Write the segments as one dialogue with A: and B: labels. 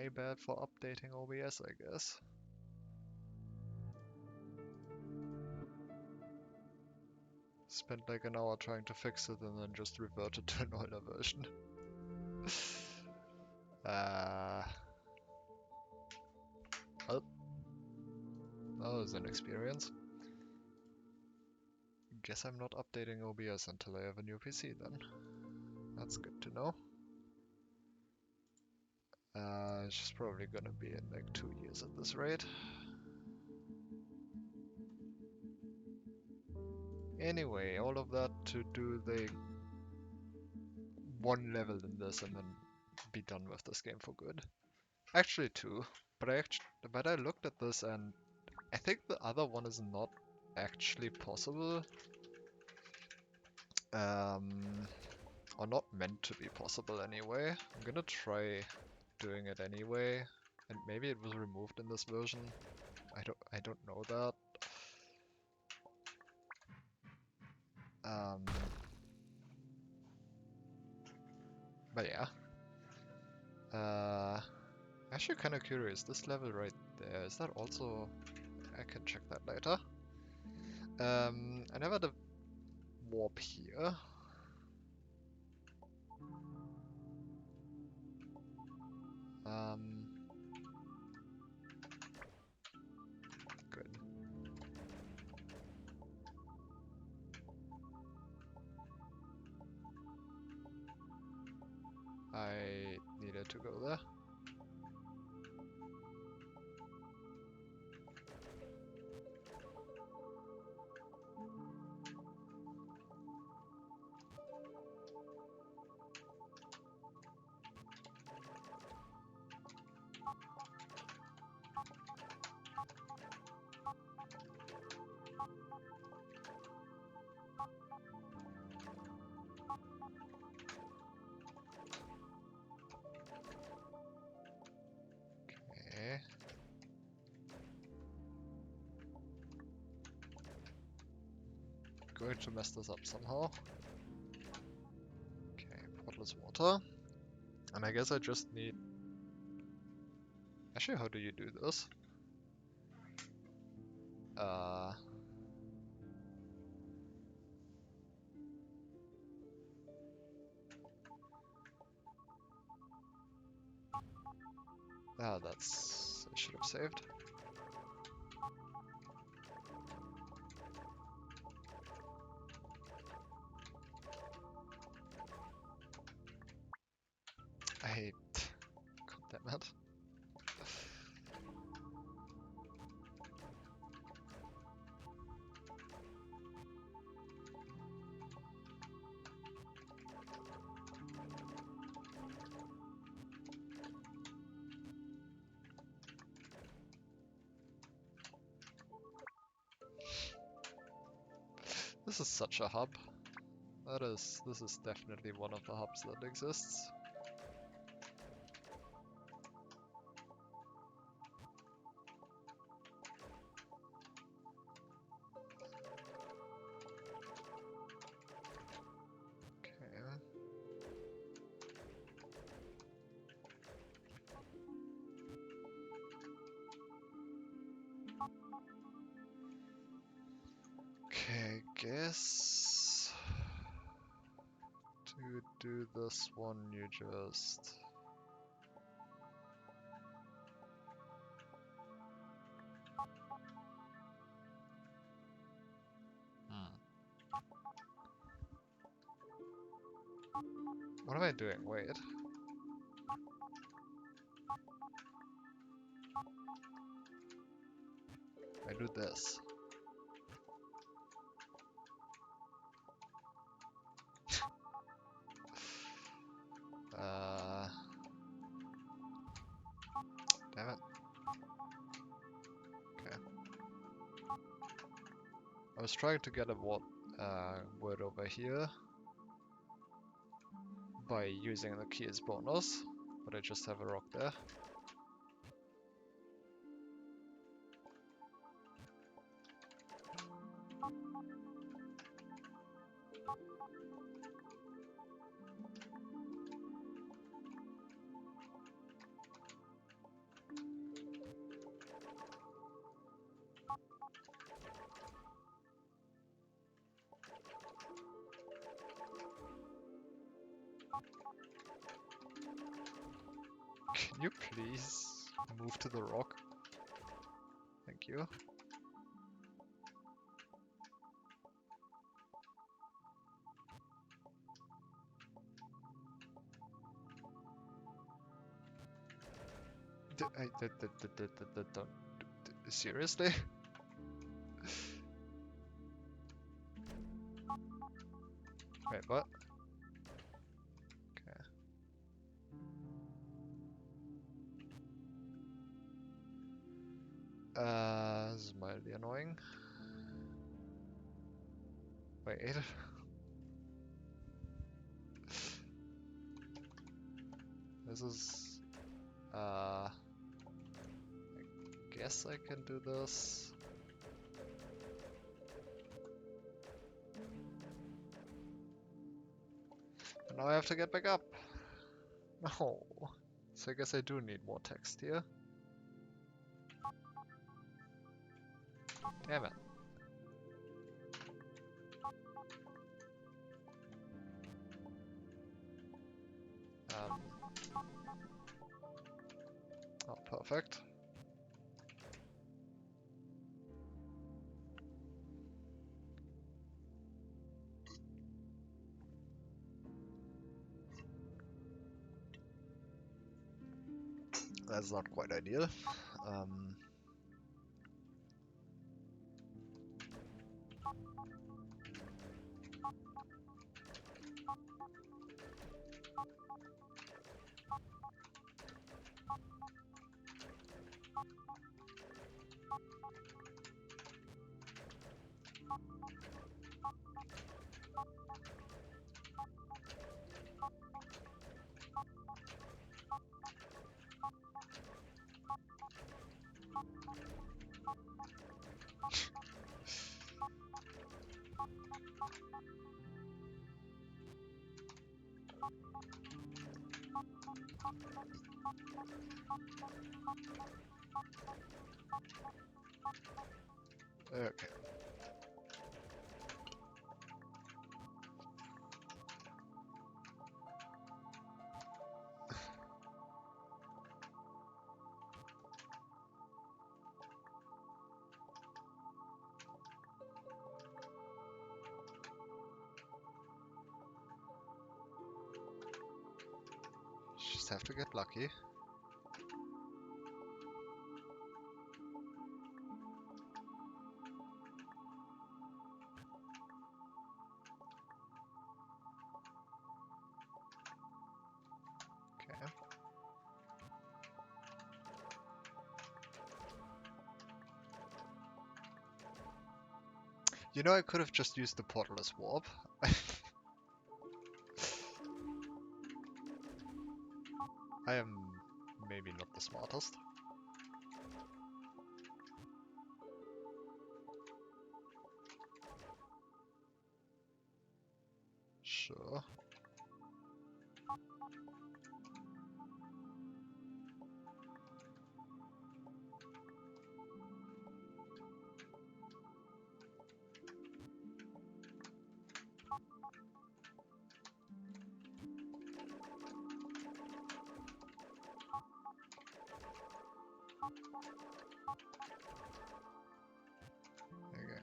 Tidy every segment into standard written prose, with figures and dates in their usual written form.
A: my bad for updating OBS, I guess. Spent like an hour trying to fix it and then just reverted to an older version. Well, that was an experience. Guess I'm not updating OBS until I have a new PC then. That's good to know. It's just probably gonna be in like 2 years at this rate. Anyway, all of that to do the one level in this and then be done with this game for good. Actually two, but I looked at this and I think the other one is not actually possible. Or not meant to be possible anyway. I'm gonna try doing it anyway, and maybe it was removed in this version. I don't know that. But yeah. Actually kind of curious, this level right there, is that also... I can check that later. I never had a warp here. Good. I needed to go there. Okay. Going to mess this up somehow. Okay, portless water. And I guess I just need... Actually, how do you do this? That's... I should have saved. I hate... God damn it. This is such a hub. This is definitely one of the hubs that exists. Okay, guess to do this one you just... What am I doing? Wait. I do this. Damn it. Okay. I was trying to get a word over here by using the key as bonus, but I just have a rock there. Can you please move to the rock? Thank you. Seriously? Wait, what? Okay. This is mildly annoying. Wait. This is... I guess I can do this. And now I have to get back up. No. So I guess I do need more text here. Damn it. Oh, perfect. That's not quite ideal. Okay. Just have to get lucky. Okay. You know, I could have just used the portal-less warp. I am maybe not the smartest. Sure. Okay.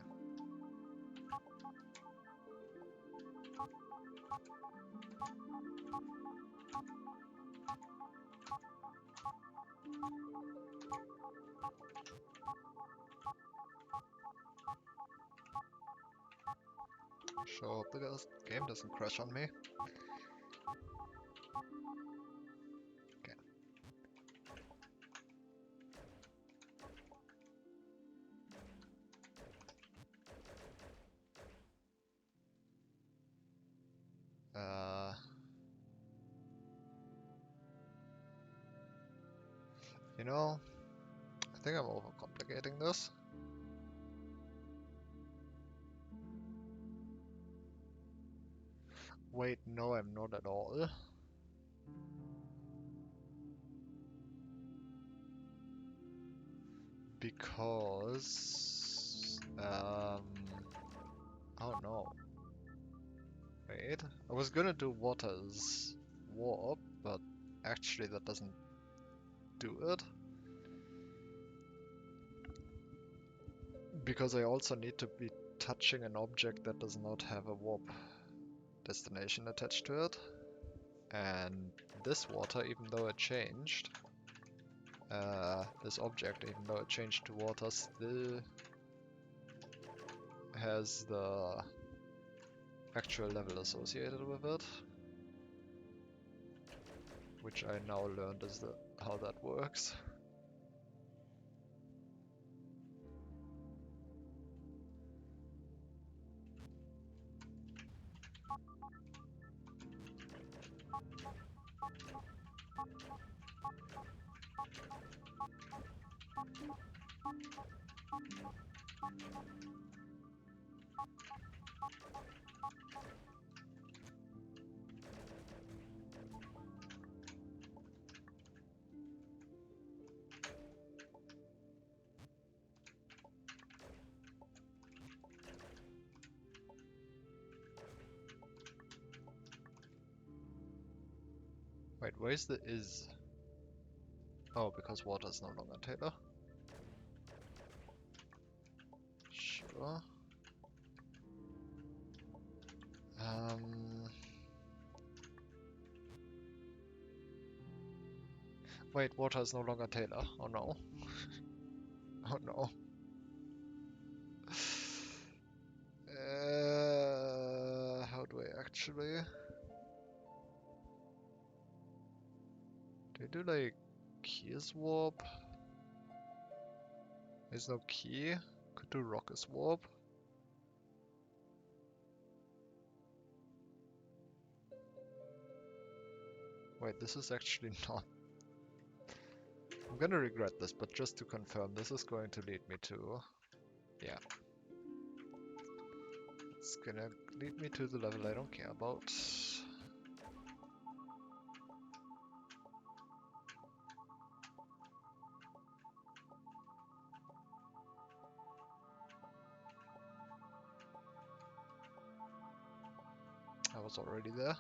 A: Sure, the game doesn't crash on me. Okay. You know, I think I'm overcomplicating this. Wait, no, I'm not at all. Because... oh no. Wait, I was gonna do water's warp, but actually that doesn't do it. Because I also need to be touching an object that does not have a warp destination attached to it. And this water, even though it changed, this object, even though it changed to water, still has the actual level associated with it. Which I now learned is how that works. Wait, where's the is? Oh, because water is no longer Taylor. Sure. Wait, water is no longer Taylor. Oh no. Oh no. How do I actually... Do I do like Key's warp? There's no key. Could do Rock's warp. Wait, this is actually not... I'm gonna regret this, but just to confirm, this is going to lead me to... Yeah. It's gonna lead me to the level I don't care about. I was already there.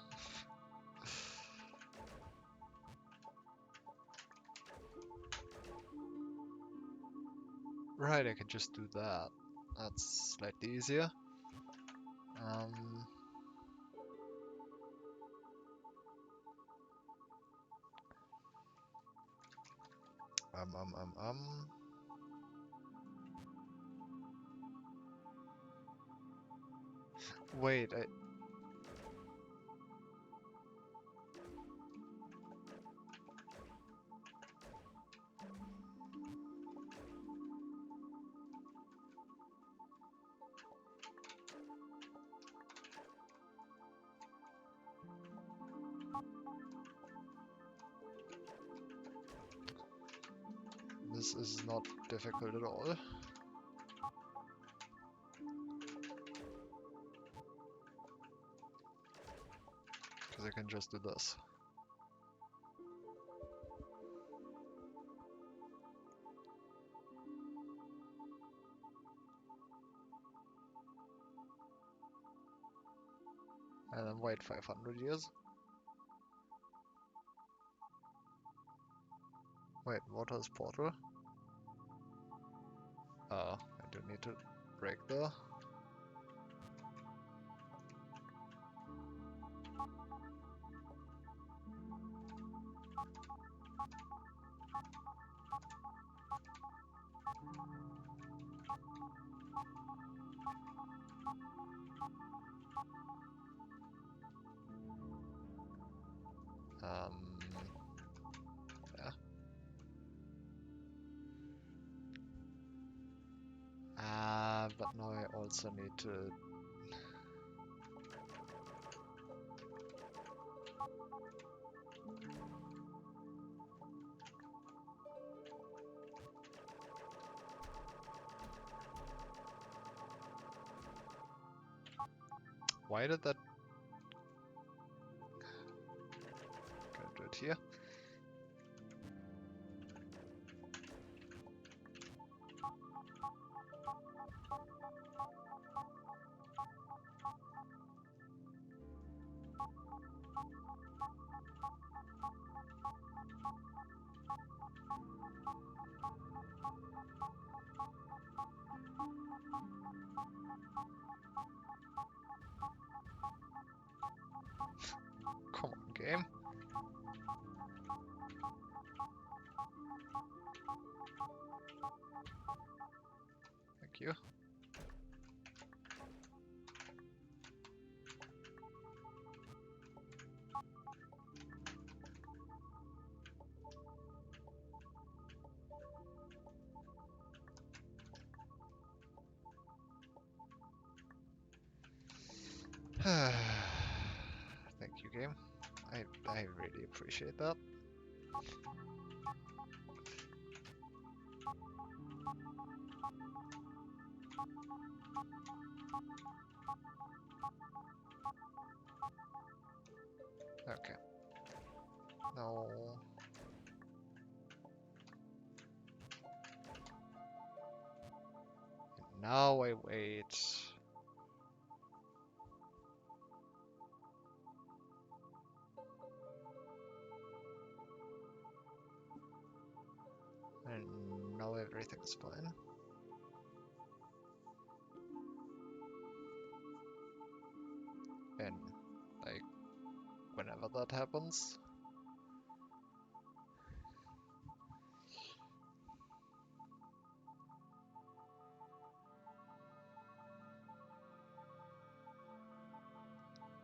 A: Right, I can just do that. That's slightly easier. Wait, this is not difficult at all. Because I can just do this. And then wait 500 years. Wait, water is portal? I do need to break there. Yeah. But now I also need to... Why did that... Can I do it here? Thank you. Thank you, game. I really appreciate that. Okay. No. Now I wait. And now everything's fine. And like whenever that happens.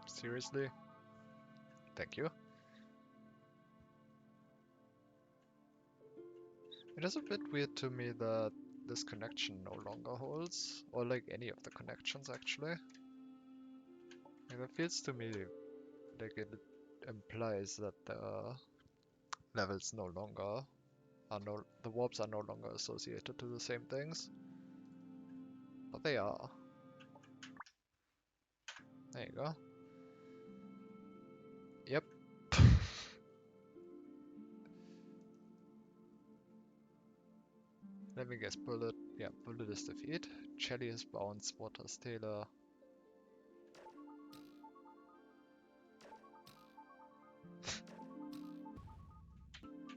A: Seriously? Thank you. It is a bit weird to me that this connection no longer holds, or like any of the connections actually. Like, it feels to me like it implies that the levels no longer are the warps are no longer associated to the same things. But they are. There you go. Yep. Let me guess, Bullet. Yeah, Bullet is defeat. Chelly is bounce, Waters Taylor.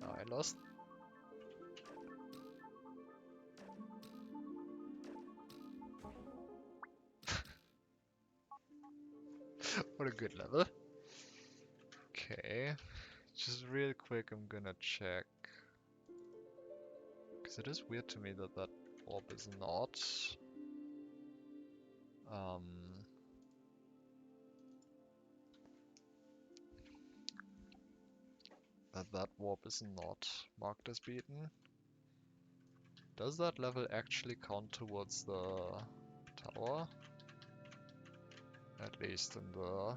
A: Oh, I lost. What a good level. Okay. Just real quick, I'm gonna check. Because it is weird to me that that orb is not. Um, that warp is not marked as beaten. Does that level actually count towards the tower? At least in the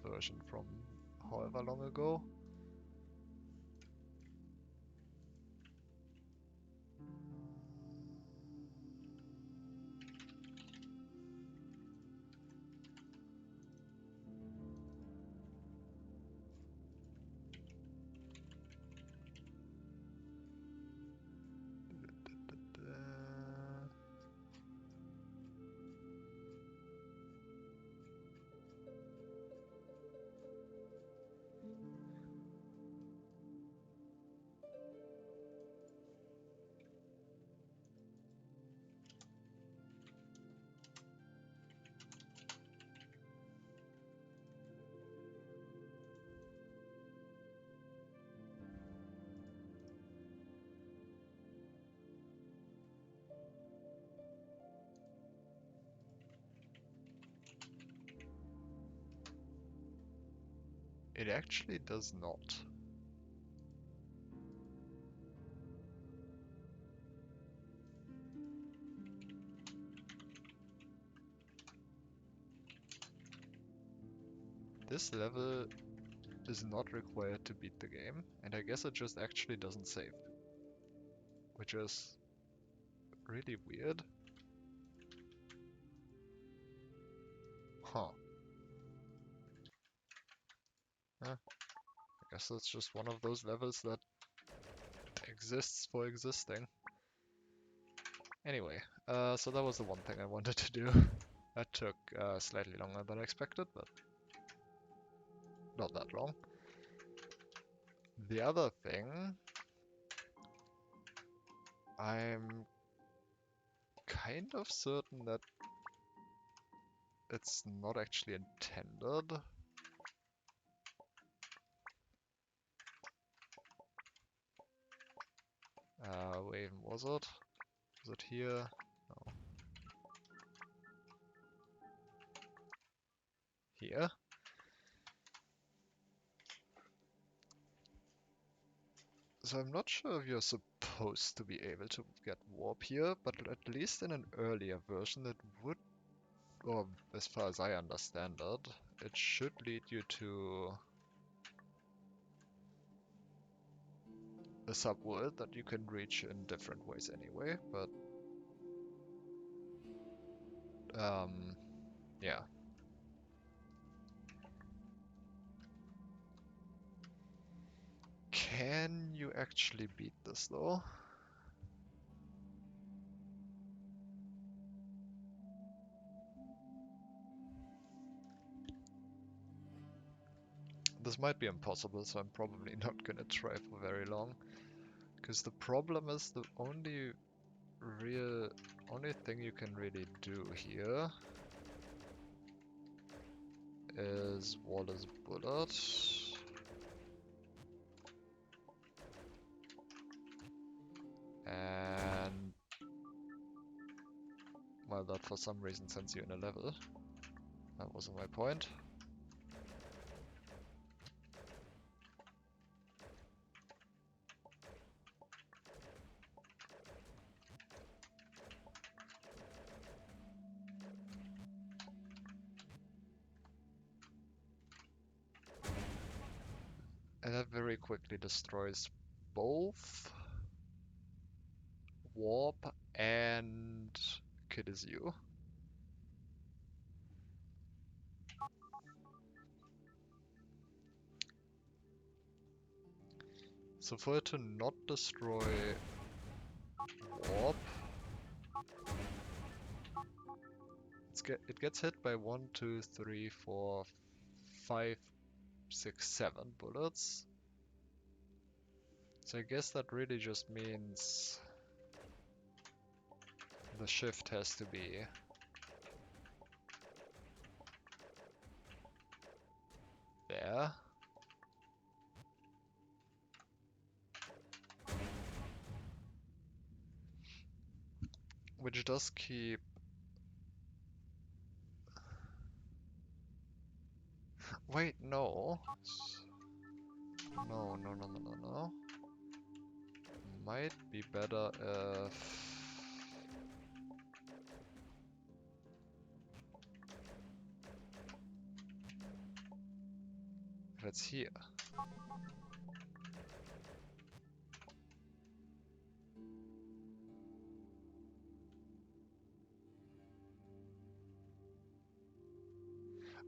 A: version from however long ago. It actually does not. This level is not required to beat the game, and I guess it just actually doesn't save. Which is really weird. Huh. I guess that's just one of those levels that exists for existing. Anyway, so that was the one thing I wanted to do. That took slightly longer than expected, but not that long. The other thing, I'm kind of certain that it's not actually intended. where even was it? Was it here? No. Here? So I'm not sure if you're supposed to be able to get warp here, but at least in an earlier version it would, or as far as I understand it should lead you to a subworld that you can reach in different ways anyway, but yeah. Can you actually beat this though? This might be impossible, so I'm probably not gonna try for very long. Because the problem is the only thing you can really do here is Wallace Bullet. And well, that for some reason sends you in a level. That wasn't my point. And that very quickly destroys both Warp and Kid Is You. So for it to not destroy Warp, it gets hit by 1, 2, 3, 4, 5, 6, 7 bullets. So I guess that really just means the shift has to be there. Which does keep... Wait, no. No. Might be better if it's here.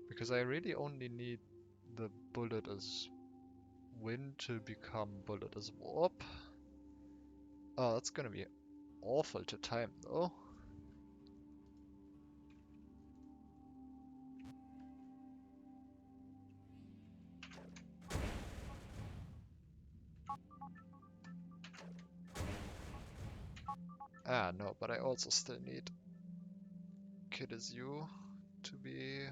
A: Because I really only need the bullet as wind to become bullet as warp. Oh, that's gonna be awful to time though. Ah, no, but I also still need Kid Is You to be...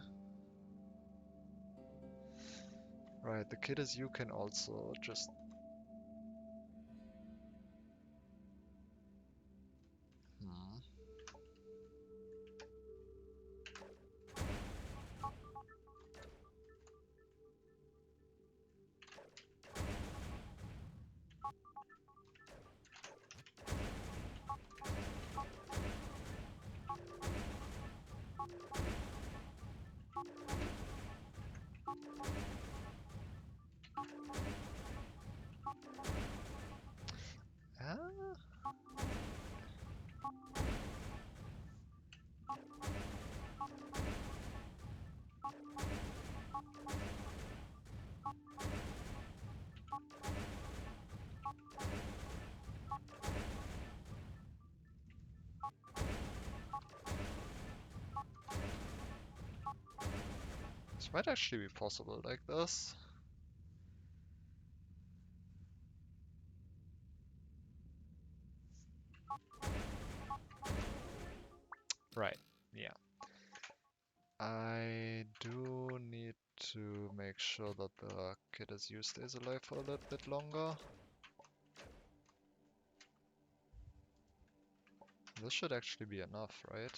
A: Right, the Kid Is You can also just... Hmm. Ah? This might actually be possible like this. Right, yeah. I do need to make sure that the Kid Is You stays alive for a little bit longer. This should actually be enough, right?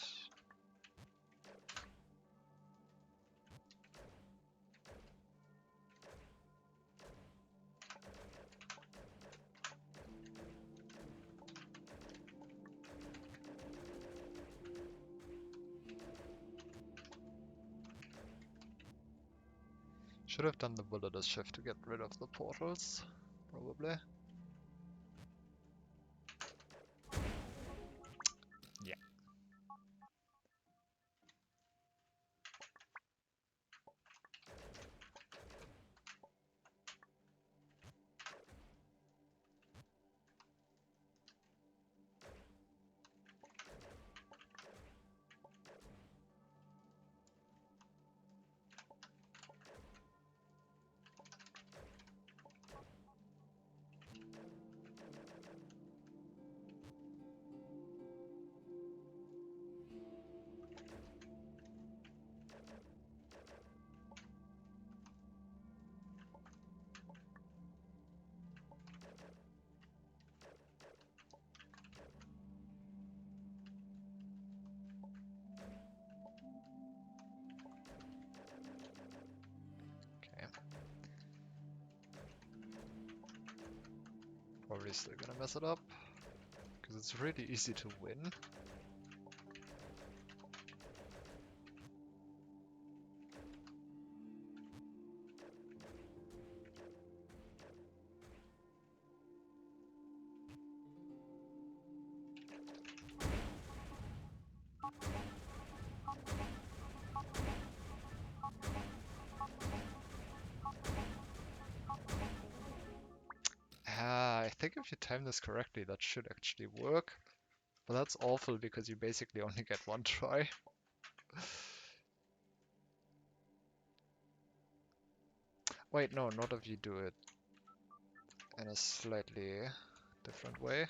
A: Should have done the bulletless shift to get rid of the portals, probably. Yeah. Okay. Probably still gonna mess it up, because it's really easy to win. I think if you time this correctly, that should actually work. But that's awful because you basically only get one try. Wait, no, not if you do it in a slightly different way.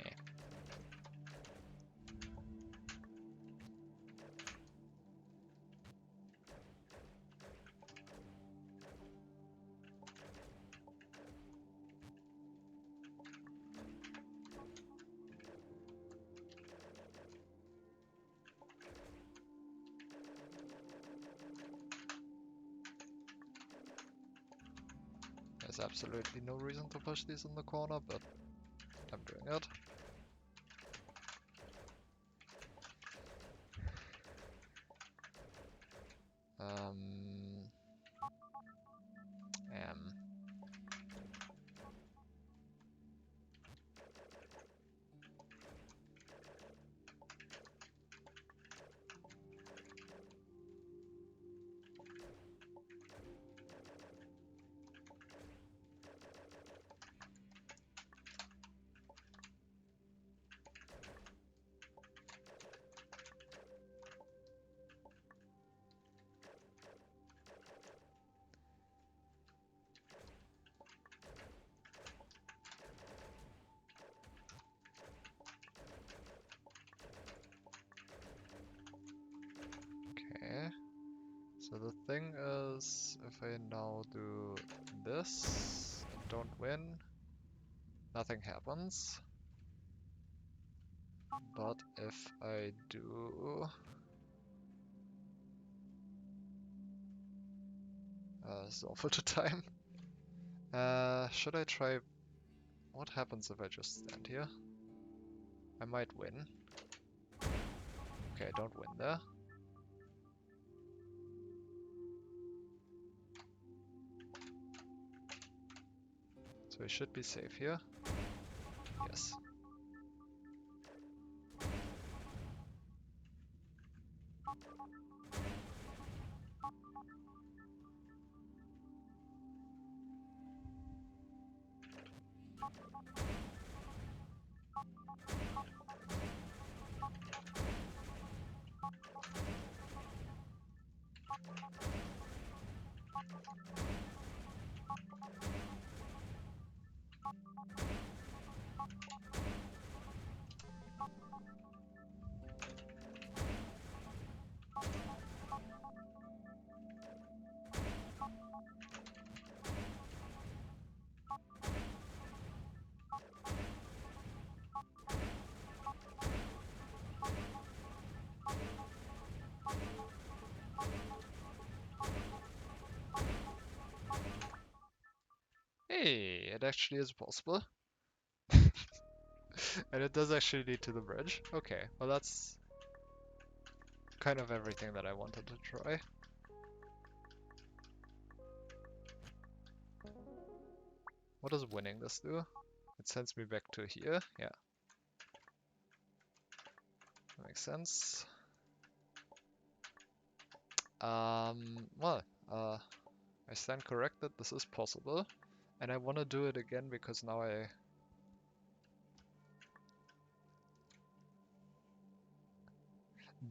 A: Eh. There's absolutely no reason to push these in the corner, but I'm doing it. Um, um, okay. So the thing is, if I now do this and don't win, nothing happens. But if I do... it's awful to time. Should I try... What happens if I just stand here? I might win. Okay, I don't win there. So we should be safe here. Yes. Hey, it actually is possible. And it does actually lead to the bridge. Okay, well that's kind of everything that I wanted to try. What does winning this do? It sends me back to here. Yeah, that makes sense. Well, I stand corrected. This is possible. And I want to do it again because now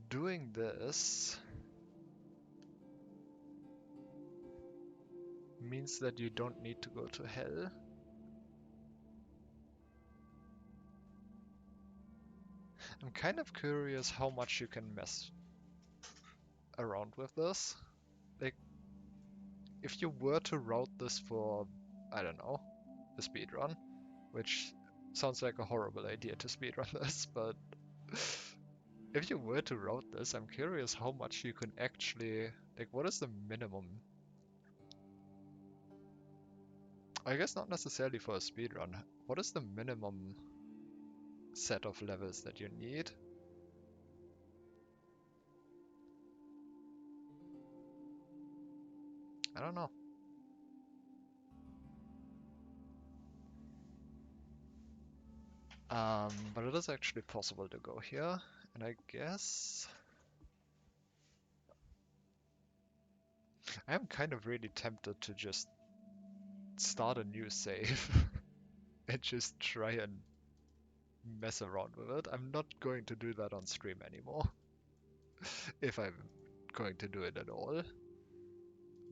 A: doing this means that you don't need to go to hell. I'm kind of curious how much you can mess around with this. Like, if you were to route this for, I don't know, a speedrun, which sounds like a horrible idea to speedrun this, but if you were to route this, I'm curious how much you can actually, like, what is the minimum? I guess not necessarily for a speedrun. What is the minimum set of levels that you need? I don't know. But it is actually possible to go here, and I guess I'm kind of really tempted to just start a new save and just try and mess around with it. I'm not going to do that on stream anymore, if I'm going to do it at all.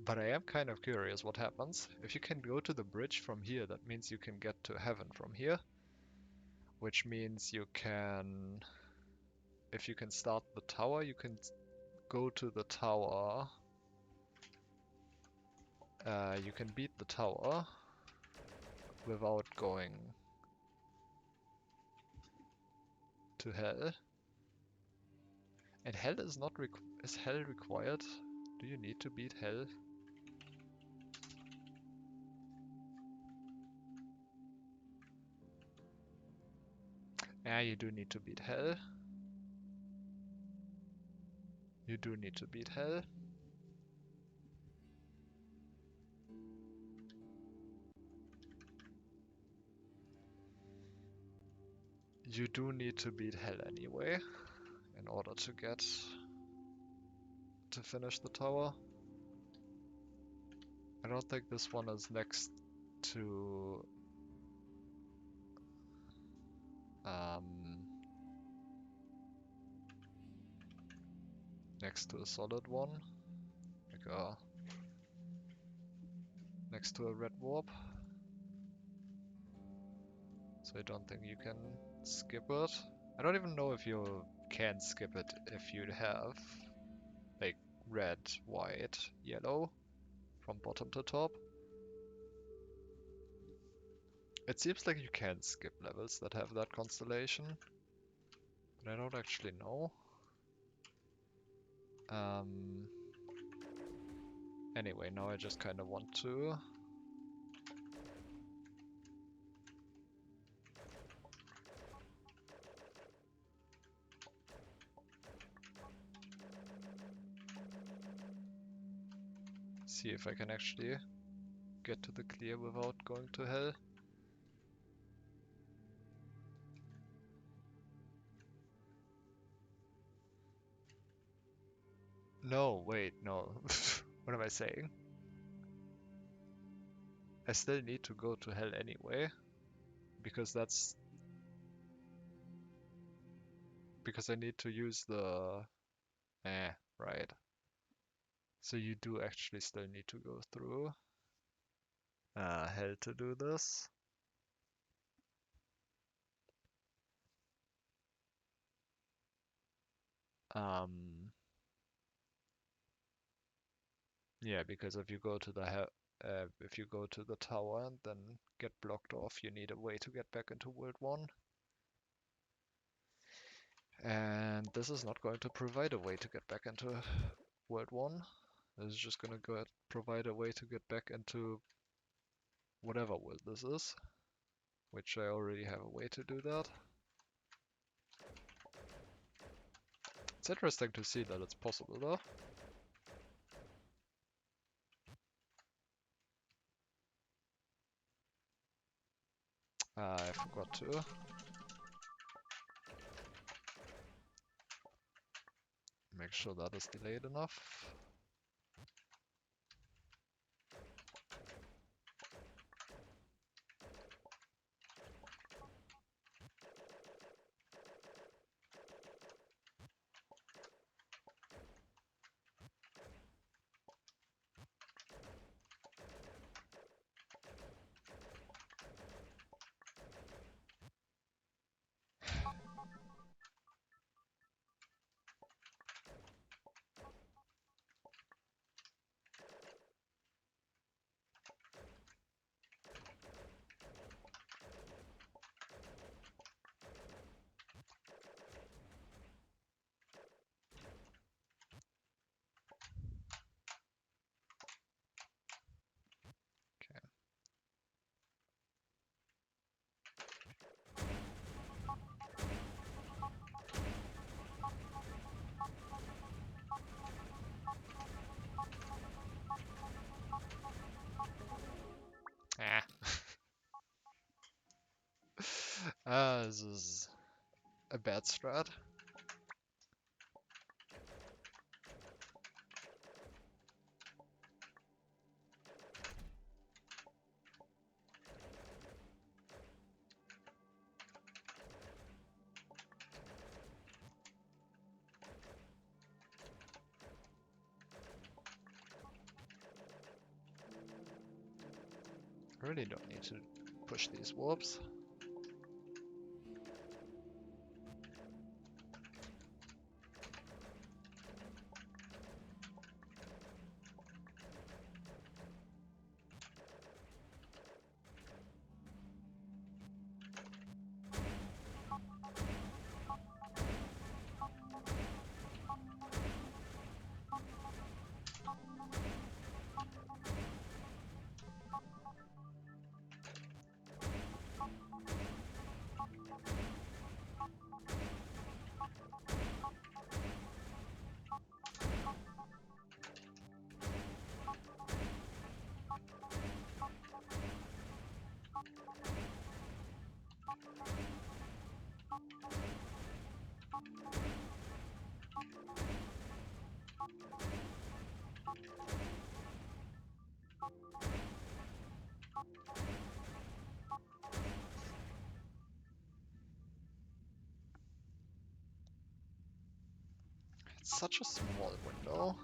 A: But I am kind of curious what happens. If you can go to the bridge from here, that means you can get to heaven from here. Which means you can, if you can start the tower, you can go to the tower. You can beat the tower without going to hell. And hell is not is hell required? Do you need to beat hell? Yeah, you do need to beat hell. You do need to beat hell. You do need to beat hell anyway, in order to get to finish the tower. I don't think this one is next to um, next to a solid one, like next to a red warp. So I don't think you can skip it. I don't even know if you can skip it if you have like red, white, yellow from bottom to top. It seems like you can skip levels that have that constellation, but I don't actually know. Anyway, now I just kind of want to see if I can actually get to the clear without going to hell. No, wait, no. What am I saying? I still need to go to hell anyway. because I need to use the right. So you do actually still need to go through hell to do this. Yeah, because if you go to if you go to the tower and then get blocked off, you need a way to get back into World 1. And this is not going to provide a way to get back into World 1. This is just going to provide a way to get back into whatever world this is, which I already have a way to do that. It's interesting to see that it's possible though. I forgot to. Make sure that is delayed enough. Ah. This is a bad strat. I really don't need to push these warps. It's such a small window.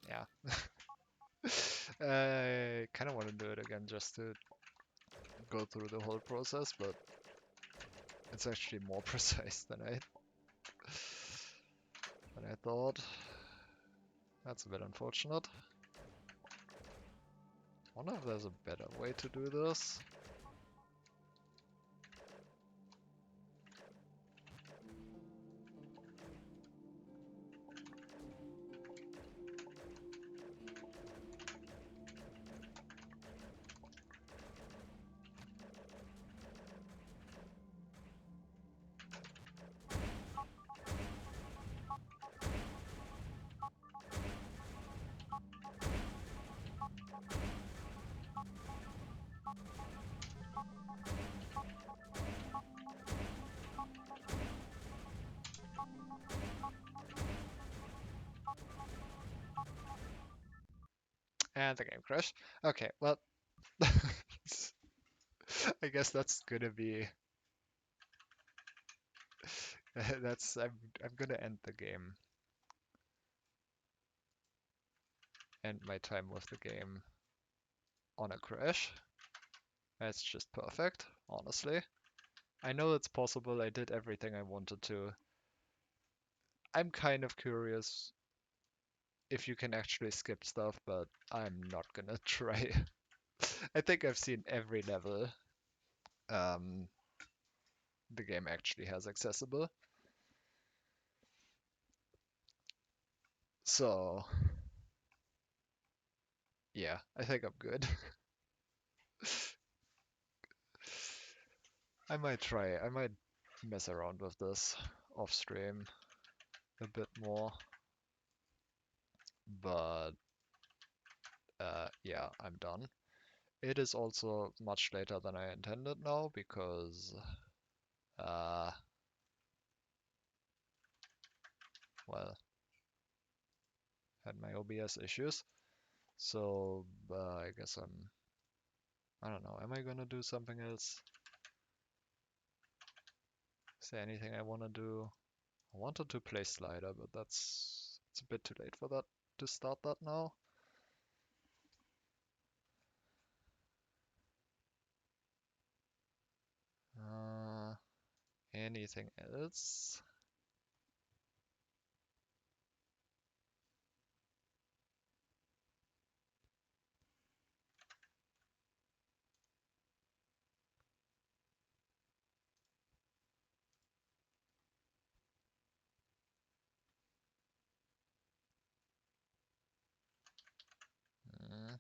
A: Yeah. I kind of want to do it again just to go through the whole process, but it's actually more precise than I thought. That's a bit unfortunate. Wonder if there's a better way to do this. And the game crashed. Okay, well, I guess that's gonna be I'm gonna end the game. End my time with the game on a crash. That's just perfect, honestly. I know it's possible, I did everything I wanted to. I'm kind of curious if you can actually skip stuff, but I'm not gonna try. I think I've seen every level um, the game actually has accessible. So, yeah, I think I'm good. I might mess around with this off stream a bit more, but yeah, I'm done. It is also much later than I intended now because, uh, well, had my OBS issues. So, I guess I don't know, am I gonna do something else? Is there anything I wanna do? I wanted to play Slider, but it's a bit too late for that to start that now. Uh, Anything else? Mm,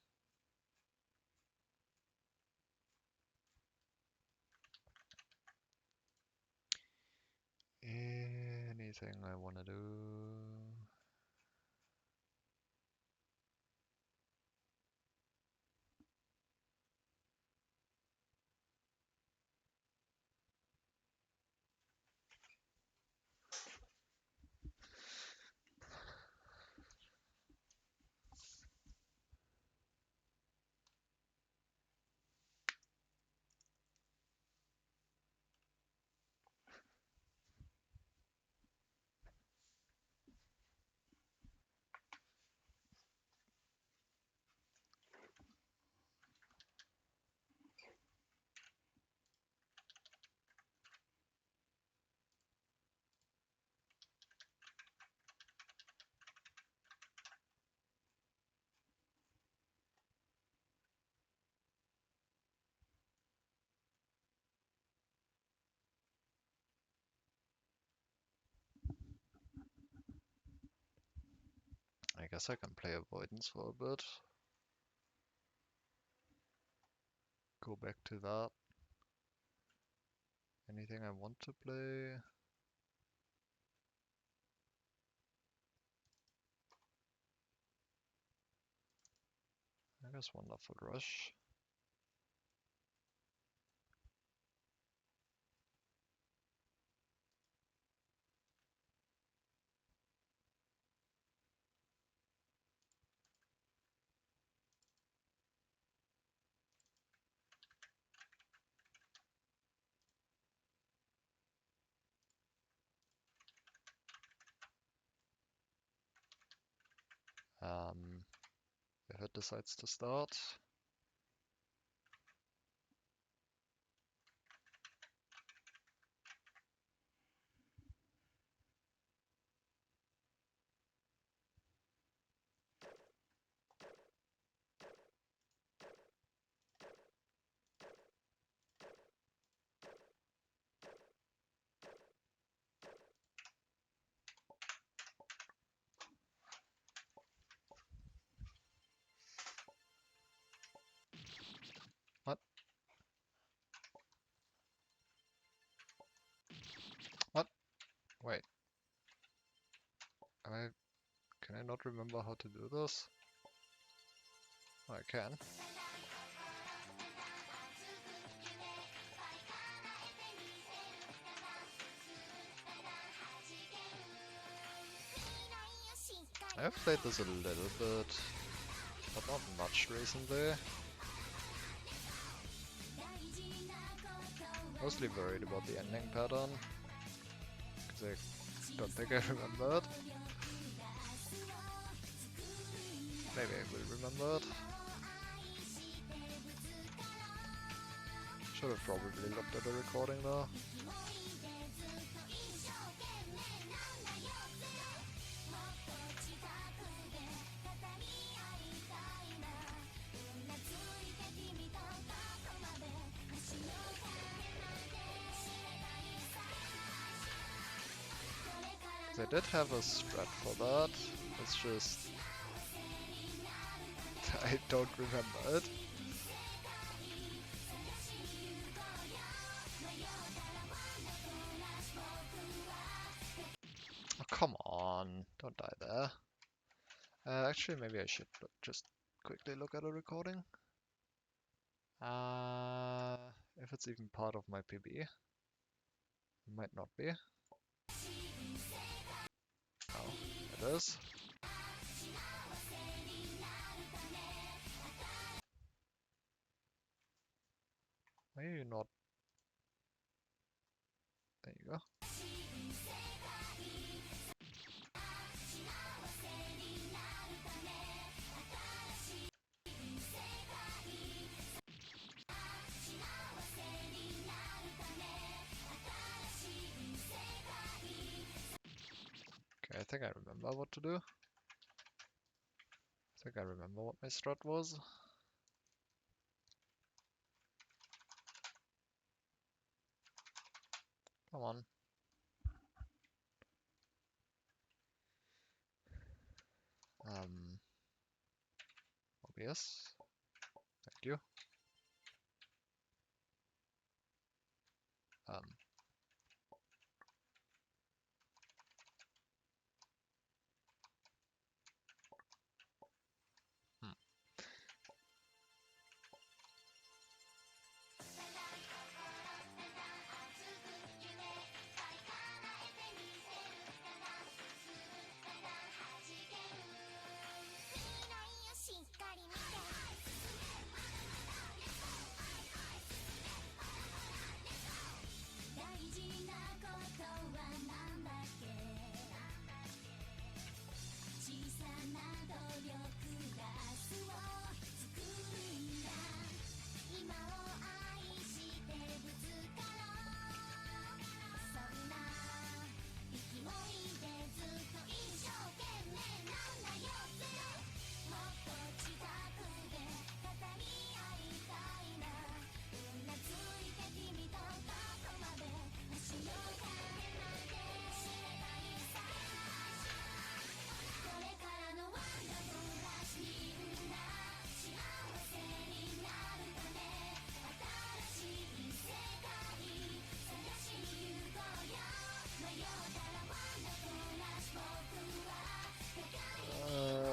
A: Anything I wanna do? I guess I can play Avoidance for a bit. Go back to that. Anything I want to play? I guess Wonderful Rush. If it decides to start. What? What? Wait. Am I... Can I not remember how to do this? Oh, I can. I've played this a little bit, but not much recently. Mostly worried about the ending pattern, because I don't think I remember it. Maybe I will remember it. Should have probably looked at the recording though. They did have a strat for that, it's just... I don't remember it. Oh, come on, don't die there. Actually, maybe I should just quickly look at a recording. If it's even part of my PB. Might not be. Oh, it is. Maybe not. There you go. Okay, I think I remember what to do. I think I remember what my strat was. Come on. OBS. Thank you. Um, hmm.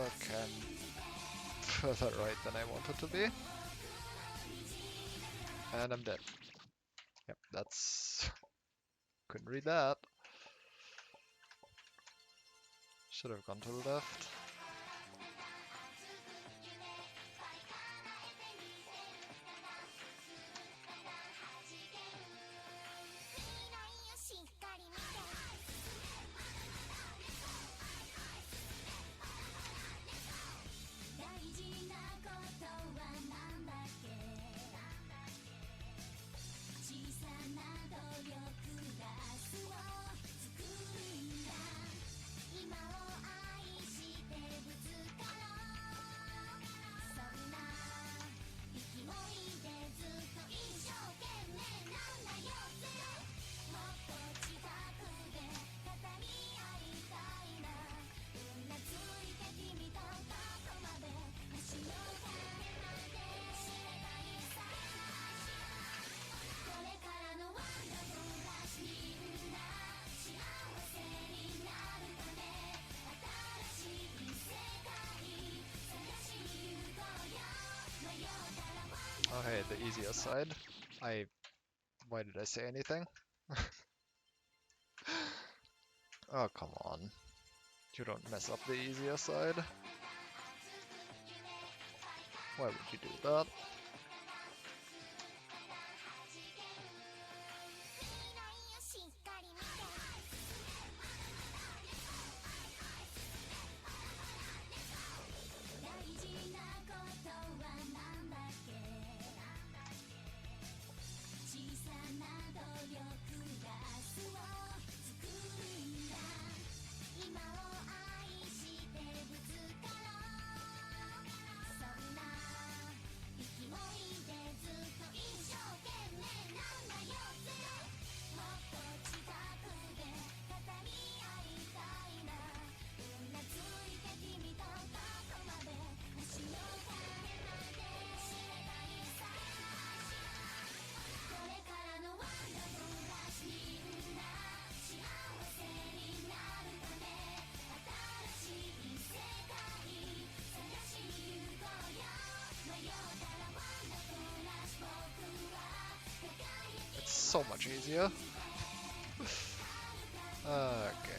A: Okay, I'm further right than I wanted to be. And I'm dead. Yep, that's... Couldn't read that. Should have gone to the left. Oh hey, the easier side. Why did I say anything? Oh, come on. You don't mess up the easier side. Why would you do that? It's so much easier. Okay.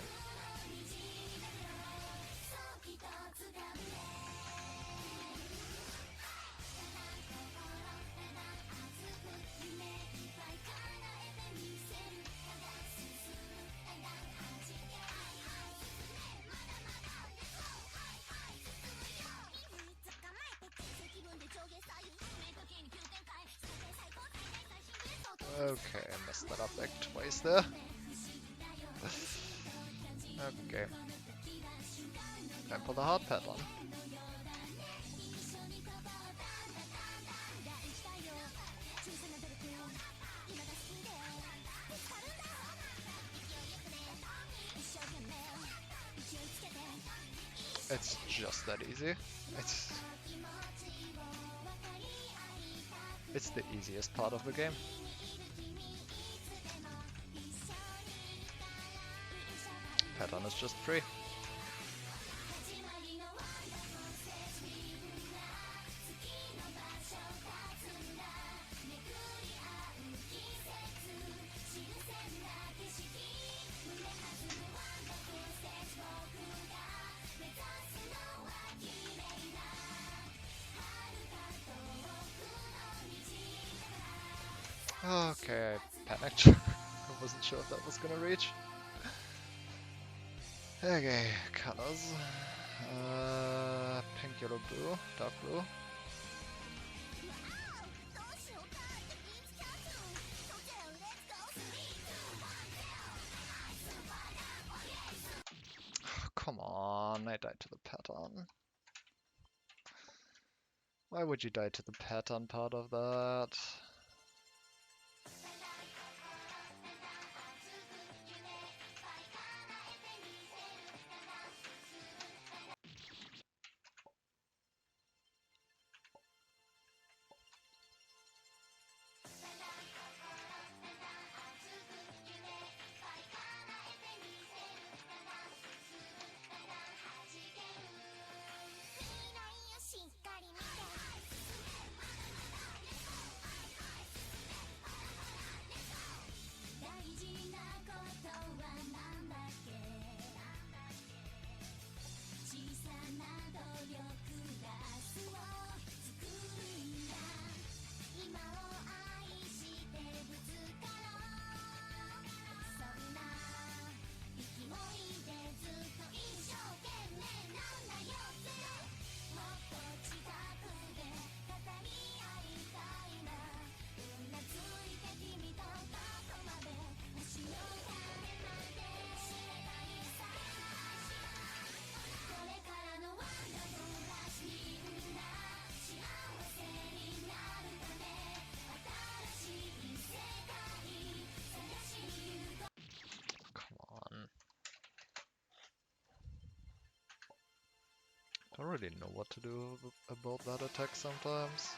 A: Okay, I messed that up like twice there. Okay. Time for the hard pattern. It's just that easy. It's the easiest part of the game. Pattern is just free. Okay, I panicked. I wasn't sure if that was gonna reach. Okay, colors. Pink, yellow, blue, dark blue. Come on, I died to the pattern. Why would you die to the pattern part of that? I don't really know what to do about that attack sometimes.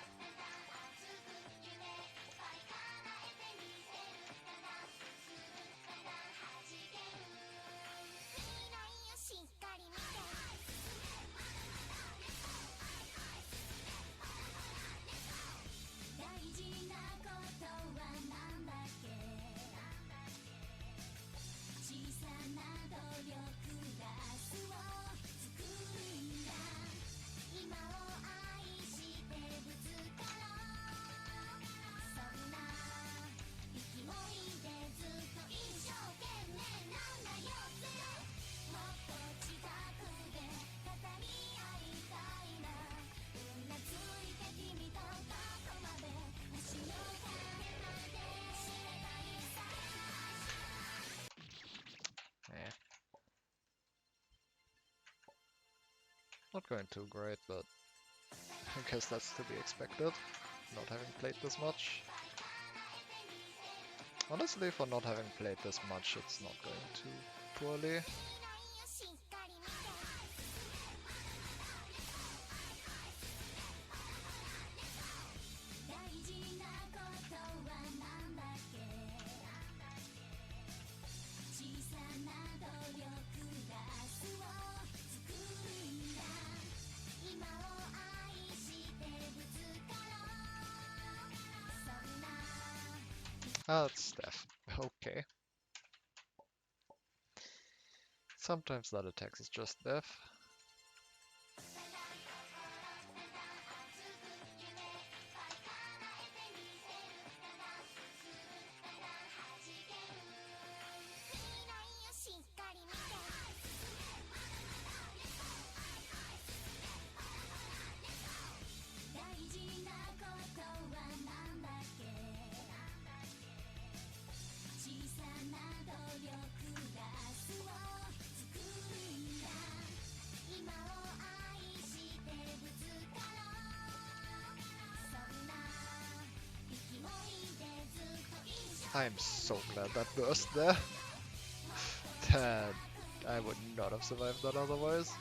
A: not going too great, but I guess that's to be expected, not having played this much. Honestly, for not having played this much, it's not going too poorly. Ah, it's Steph. Okay. Sometimes that attack is just death. I'm so glad that burst there. That I would not have survived that otherwise.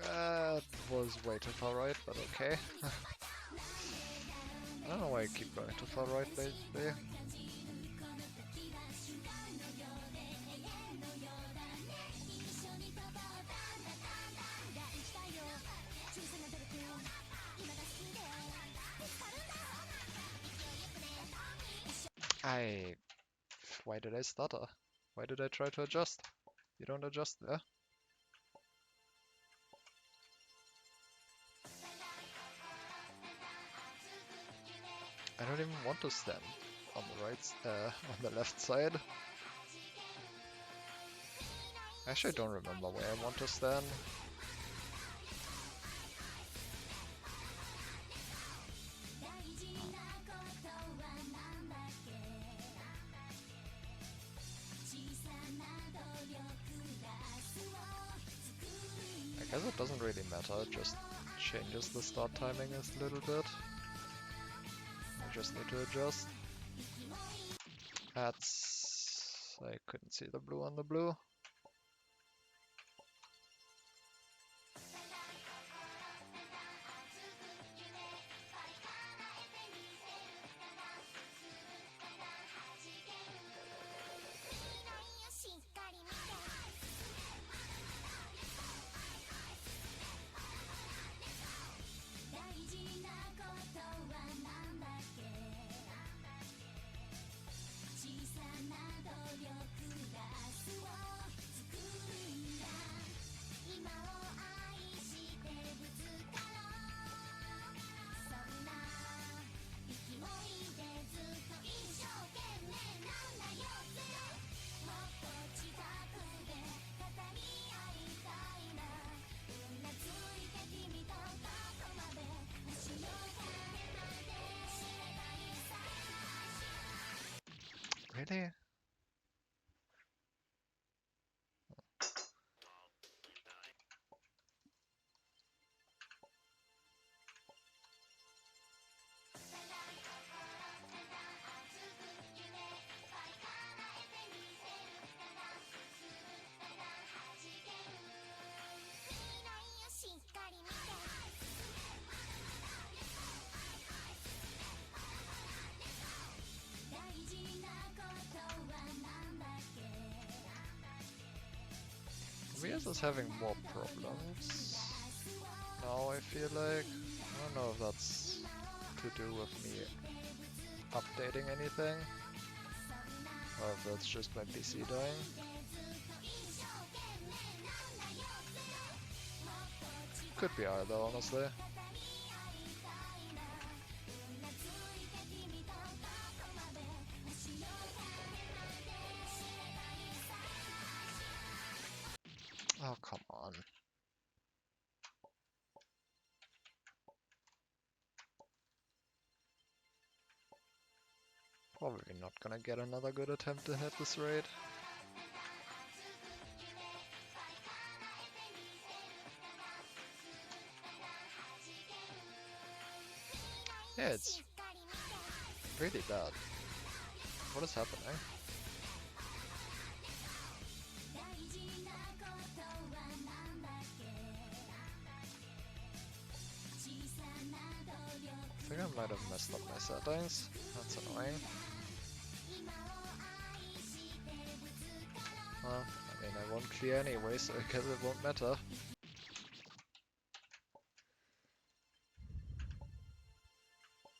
A: That was way too far right, but okay. I don't know why I keep going too far right lately. Why did I stutter? Why did I try to adjust? You don't adjust there. I don't even want to stand on the on the left side. Actually, I don't remember where I want to stand. I guess it doesn't really matter, it just changes the start timing a little bit. I just need to adjust. I couldn't see the blue on the blue. Really? Arceus is having more problems now, I feel like. I don't know if that's to do with me updating anything, or if that's just my PC dying. Could be either, honestly. Oh, come on. Probably not gonna get another good attempt to hit this raid. Yeah, it's really bad. What is happening? I think I might have messed up my settings. That's annoying. Well, I mean, I won't clear anyway, so I guess it won't matter.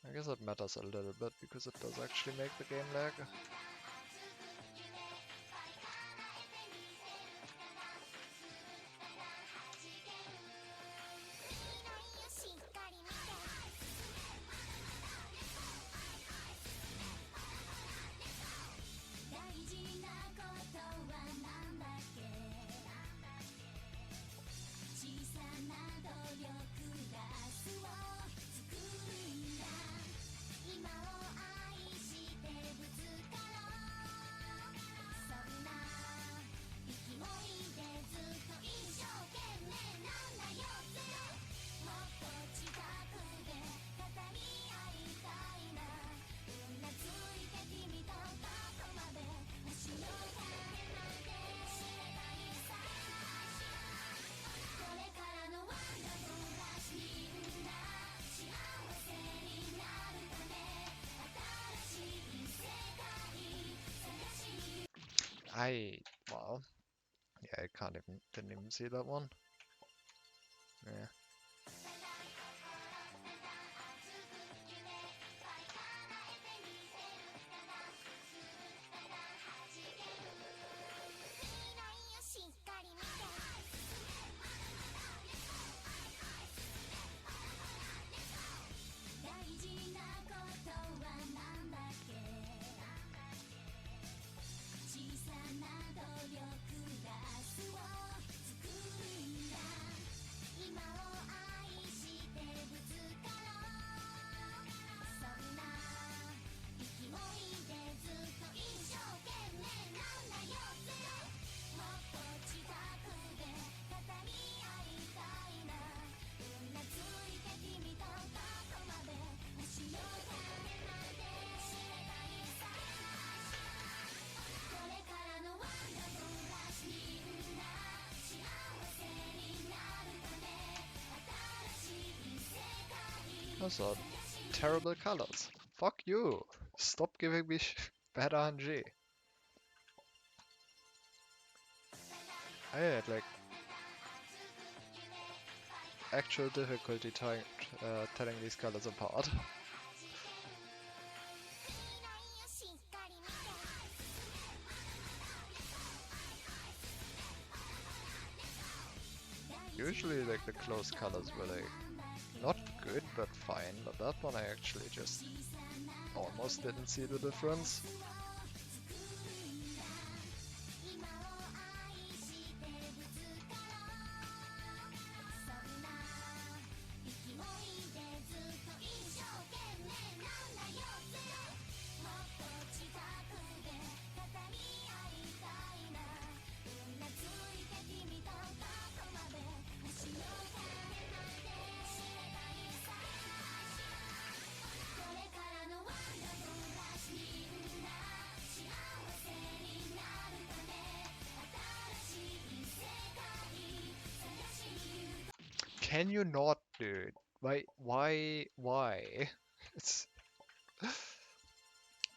A: I guess it matters a little bit, because it does actually make the game lag. Well, yeah, I didn't even see that one. Yeah. Those are terrible colors. Fuck you! Stop giving me bad RNG. I had like actual difficulty telling these colors apart. Usually like the close colors were like not good but fine, but that one I actually just almost didn't see the difference. Can you not, dude? Why? It's...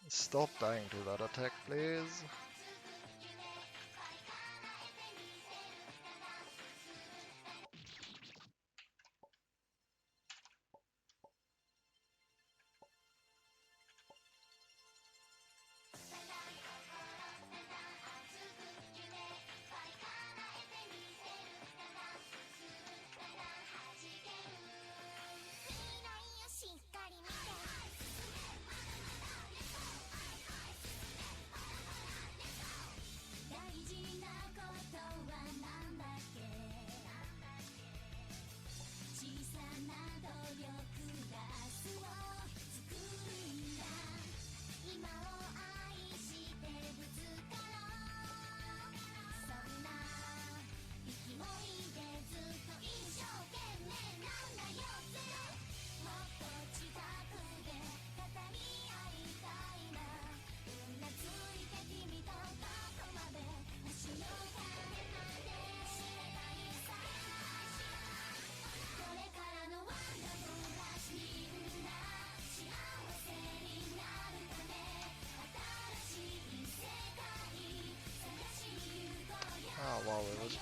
A: Stop dying to that attack, please.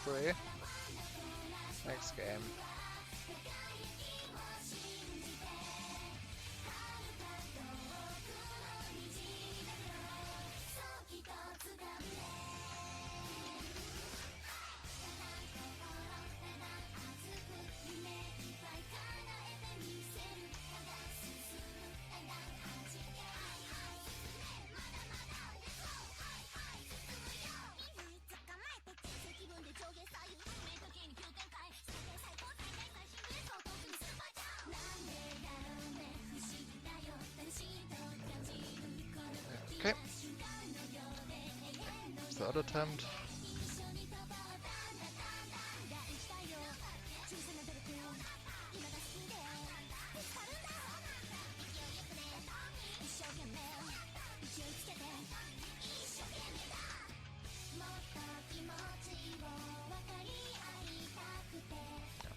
A: free. Next game. Okay. Third attempt.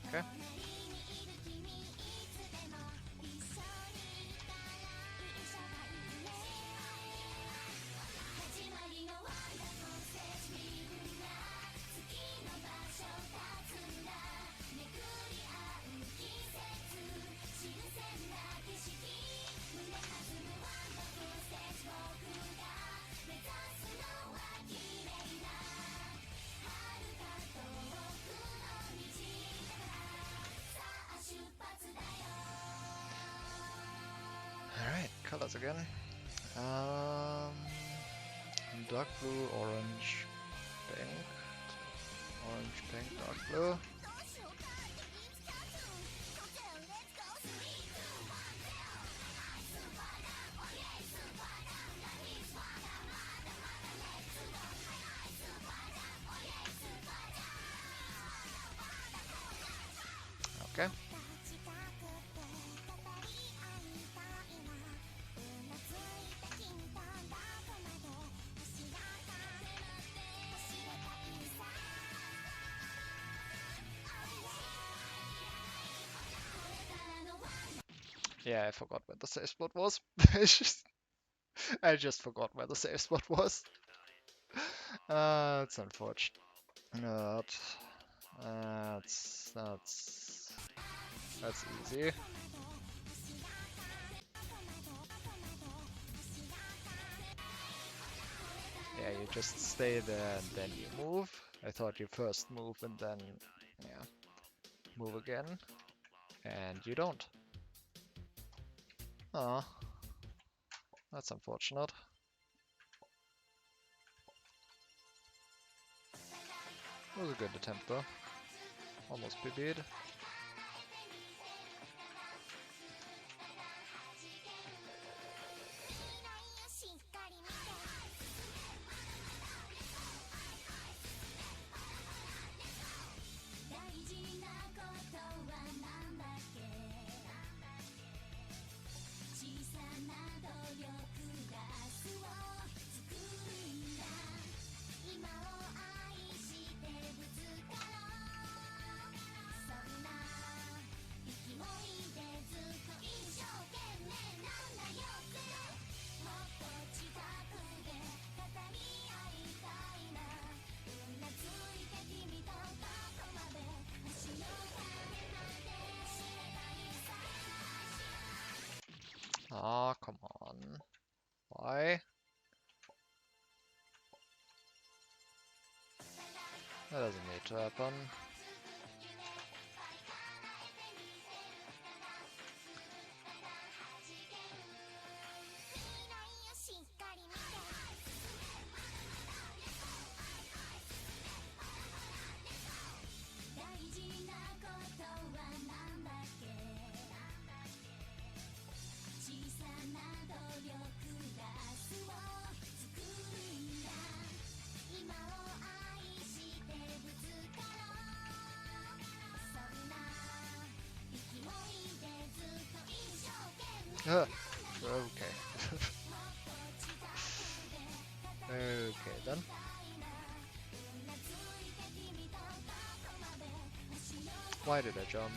A: Okay. Alright, colors again. Dark blue, orange, pink. Orange, pink, dark blue. Okay. Yeah, I forgot where the save spot was. I just forgot where the save spot was. It's unfortunate. That's easy. Yeah, you just stay there and then you move. I thought you first move and then, yeah, move again. And you don't. Ah, that's unfortunate. It was a good attempt though. Almost PB'd. Ah, come on. Why? That doesn't need to happen. Okay. Okay then. Why did I jump?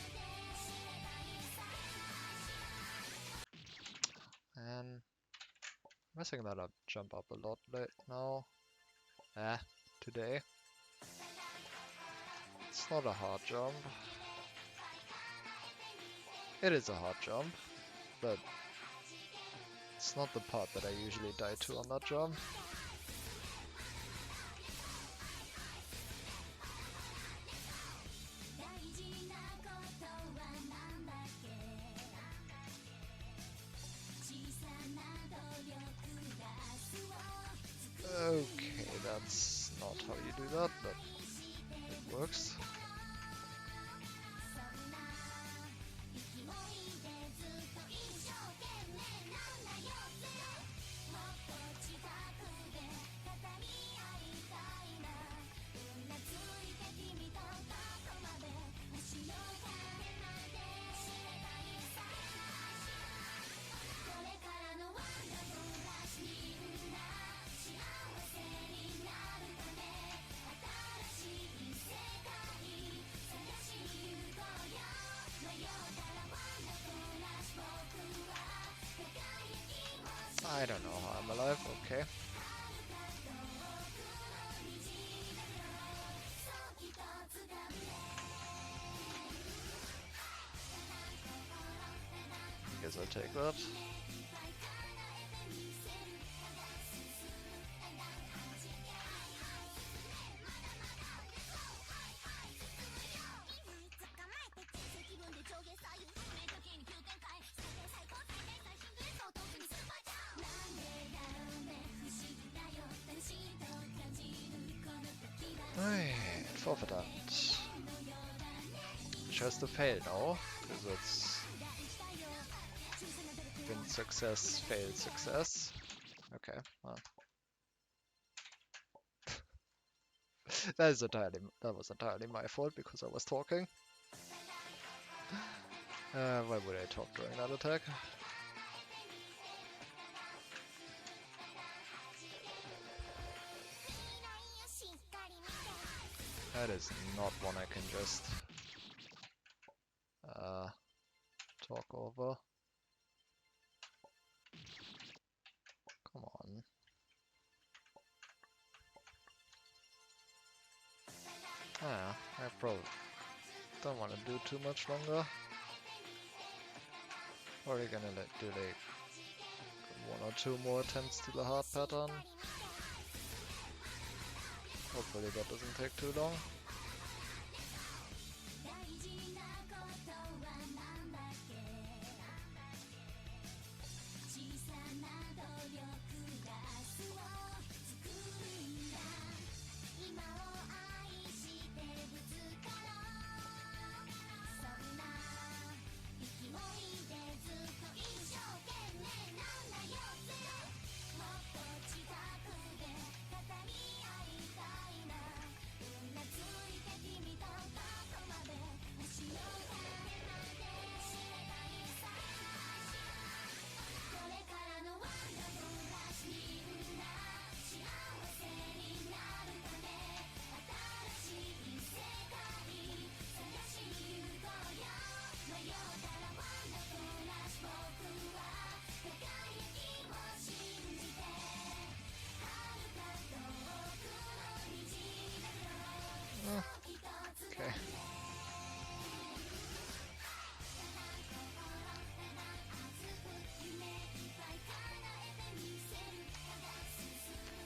A: And messing that up, jump up a lot late now. Today. It's not a hard jump. It is a hard jump, but it's not the part that I usually die to on that jump. Okay, that's not how you do that, but it works. I don't know how I'm alive, okay. Guess I'll take that. Right, forfeit that. Just a fail now, because it's been success, failed, success. Okay, well. that was entirely my fault because I was talking. Why would I talk during that attack? That is not one I can just talk over. Come on. I probably don't want to do too much longer. Or are you gonna do like 1 or 2 more attempts to the hard pattern? Hopefully that doesn't take too long. Okay.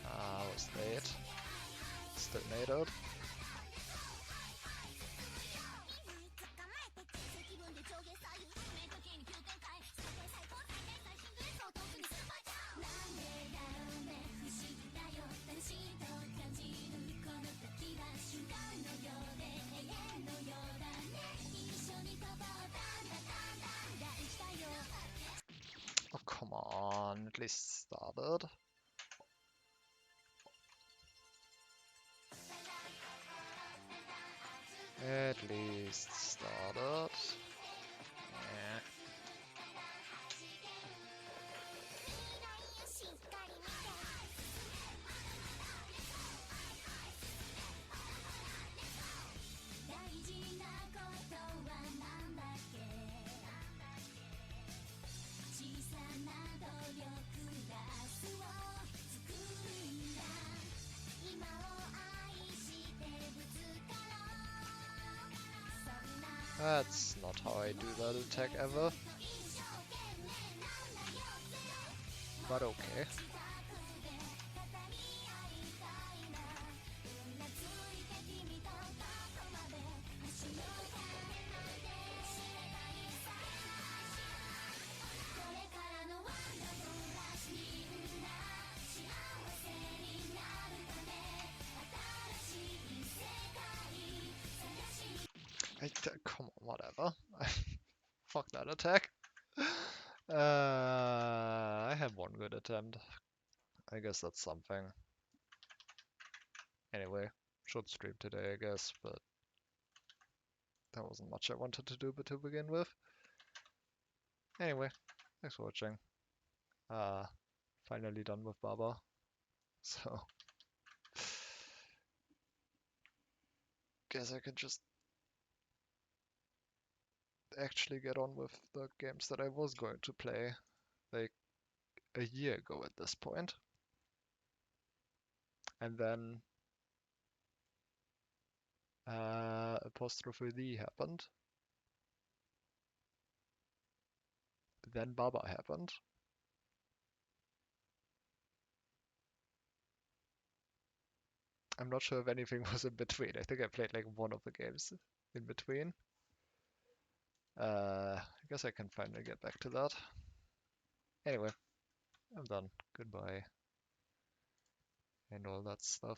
A: I was late. Still made it. Oh, come on, at least started. At least started. Yeah. That's not how I do that attack ever. But okay. Come on, whatever. Fuck that attack. I had one good attempt. I guess that's something. Anyway, short stream today, I guess, but that wasn't much I wanted to do but to begin with. Anyway, thanks for watching. Finally done with Baba. So, guess I can just actually get on with the games that I was going to play like a year ago at this point. And then Apostrophe D happened. Then Baba happened. I'm not sure if anything was in between. I think I played like one of the games in between. I guess I can finally get back to that. Anyway, I'm done. Goodbye. And all that stuff.